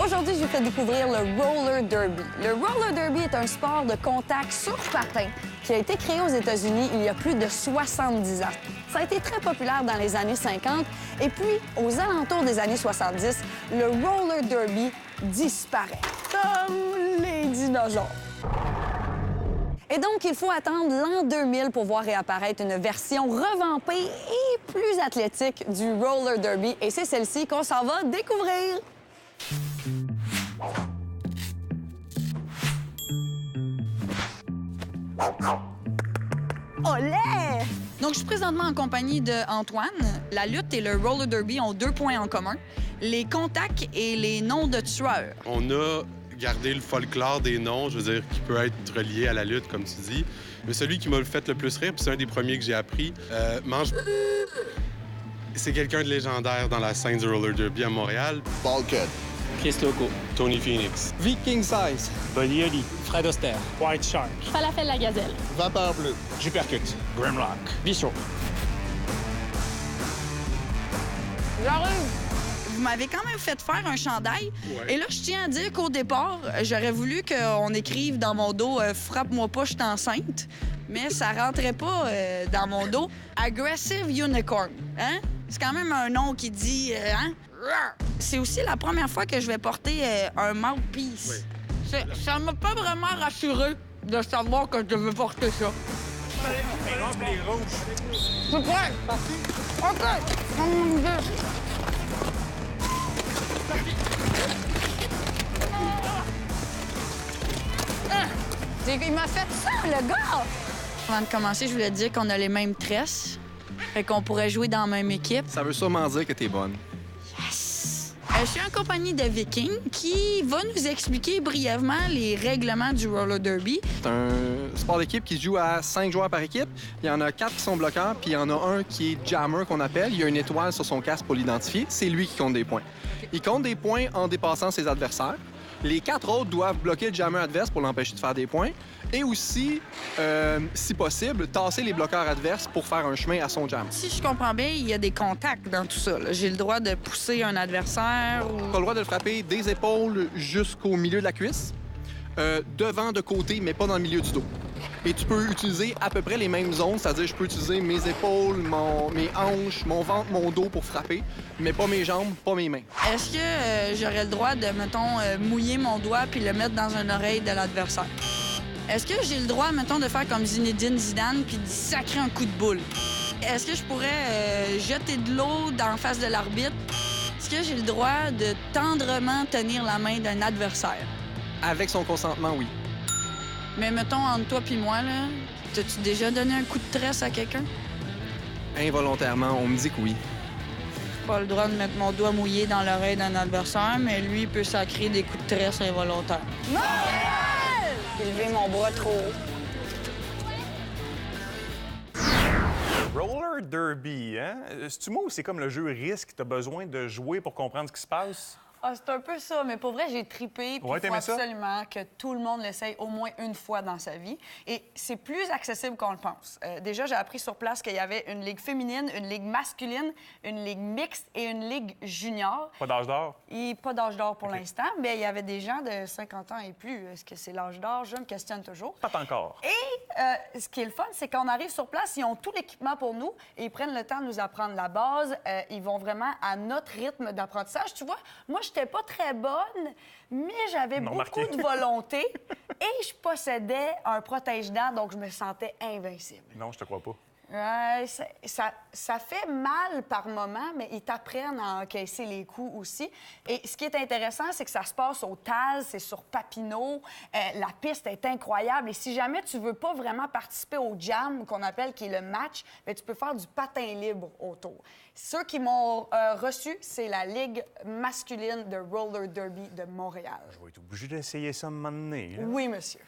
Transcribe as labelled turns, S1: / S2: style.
S1: Aujourd'hui, je vous fais découvrir le roller derby. Le roller derby est un sport de contact sur patin qui a été créé aux États-Unis il y a plus de 70 ans. Ça a été très populaire dans les années 50 et puis, aux alentours des années 70, le roller derby disparaît, comme les dinosaures. Et donc, il faut attendre l'an 2000 pour voir réapparaître une version revampée et plus athlétique du roller derby. Et c'est celle-ci qu'on s'en va découvrir. Olé! Donc, je suis présentement en compagnie d'Antoine. La lutte et le roller derby ont 2 points en commun, les contacts et les noms de tueurs.
S2: On a gardé le folklore des noms, je veux dire, qui peut être relié à la lutte, comme tu dis. Mais celui qui m'a fait le plus rire, puis c'est un des premiers que j'ai appris, mange... C'est quelqu'un de légendaire dans la scène du roller derby à Montréal.
S3: Bulkhead.
S4: Chris Loco.
S2: Tony Phoenix.
S4: Viking Size. Buddy Holly. Fred Astaire. White Shark.
S5: Falafel la gazelle.
S3: Vapeur bleu.
S4: Jupercut. Grimlock. Bichot.
S1: J'arrive! Vous m'avez quand même fait faire un chandail.
S2: Ouais.
S1: Et là, je tiens à dire qu'au départ, j'aurais voulu qu'on écrive dans mon dos « Frappe-moi pas, je suis enceinte », mais ça rentrait pas dans mon dos. « Aggressive Unicorn », hein? C'est quand même un nom qui dit « hein? » C'est aussi la première fois que je vais porter un mouthpiece.
S2: Oui.
S1: Ça m'a pas vraiment rassuré de savoir que je devais porter ça. C'est prêt? OK! Il m'a fait ça, le gars! Avant de commencer, je voulais te dire qu'on a les mêmes tresses. Fait qu'on pourrait jouer dans la même équipe.
S4: Ça veut sûrement dire que t'es bonne.
S1: Je suis en compagnie de Viking qui va nous expliquer brièvement les règlements du roller derby.
S4: C'est un sport d'équipe qui se joue à 5 joueurs par équipe. Il y en a 4 qui sont bloqueurs, puis il y en a un qui est jammer, qu'on appelle. Il y a une étoile sur son casque pour l'identifier. C'est lui qui compte des points. Il compte des points en dépassant ses adversaires. Les 4 autres doivent bloquer le jammer adverse pour l'empêcher de faire des points. Et aussi, si possible, tasser les bloqueurs adverses pour faire un chemin à son jam.
S1: Si je comprends bien, il y a des contacts dans tout ça. J'ai le droit de pousser un adversaire ou...
S4: Tu as le droit de le frapper des épaules jusqu'au milieu de la cuisse, devant, de côté, mais pas dans le milieu du dos. Et tu peux utiliser à peu près les mêmes zones, c'est-à-dire je peux utiliser mes épaules, mes hanches, mon ventre, mon dos pour frapper, mais pas mes jambes, pas mes mains.
S1: Est-ce que j'aurais le droit de, mettons, mouiller mon doigt puis le mettre dans une oreille de l'adversaire? Est-ce que j'ai le droit, mettons, de faire comme Zinedine Zidane puis de sacrer un coup de boule? Est-ce que je pourrais jeter de l'eau dans la face de l'arbitre? Est-ce que j'ai le droit de tendrement tenir la main d'un adversaire?
S4: Avec son consentement, oui.
S1: Mais mettons, entre toi puis moi, là, t'as-tu déjà donné un coup de tresse à quelqu'un?
S4: Involontairement, on me dit que oui.
S1: Pas le droit de mettre mon doigt mouillé dans l'oreille d'un adversaire, mais lui peut sacrer des coups de tresse involontaires. Non! J'ai levé mon bras trop haut.
S6: Roller derby, hein? C'est-tu moi ou c'est comme le jeu risque, t'as besoin de jouer pour comprendre ce qui se passe?
S1: Ah, c'est un peu ça, mais pour vrai, j'ai trippé. Puis
S6: Ouais,
S1: il faut
S6: t'aimais ça?
S1: absolument que tout le monde l'essaye au moins une fois dans sa vie. Et c'est plus accessible qu'on le pense. Déjà, j'ai appris sur place qu'il y avait une ligue féminine, une ligue masculine, une ligue mixte et une ligue junior.
S6: Pas d'âge d'or?
S1: Et pas d'âge d'or pour l'instant, mais il y avait des gens de 50 ans et plus. Est-ce que c'est l'âge d'or? Je me questionne toujours.
S6: Pas encore.
S1: Et ce qui est le fun, c'est qu'on arrive sur place, ils ont tout l'équipement pour nous et ils prennent le temps de nous apprendre la base. Ils vont vraiment à notre rythme d'apprentissage. Tu vois, moi, j'étais pas très bonne, mais j'avais beaucoup
S6: remarqué.
S1: de volonté et je possédais un protège-dents, donc je me sentais invincible.
S6: Non, je te crois pas.
S1: Ouais, ça fait mal par moment, mais ils t'apprennent à encaisser les coups aussi. Et ce qui est intéressant, c'est que ça se passe au Taz, c'est sur Papineau. La piste est incroyable. Et si jamais tu veux pas vraiment participer au jam, qu'on appelle, qui est le match, bien, tu peux faire du patin libre autour. Ceux qui m'ont reçu, c'est la Ligue masculine de roller derby de Montréal.
S6: Je vais être obligé d'essayer ça un moment donné, là.
S1: Oui, monsieur.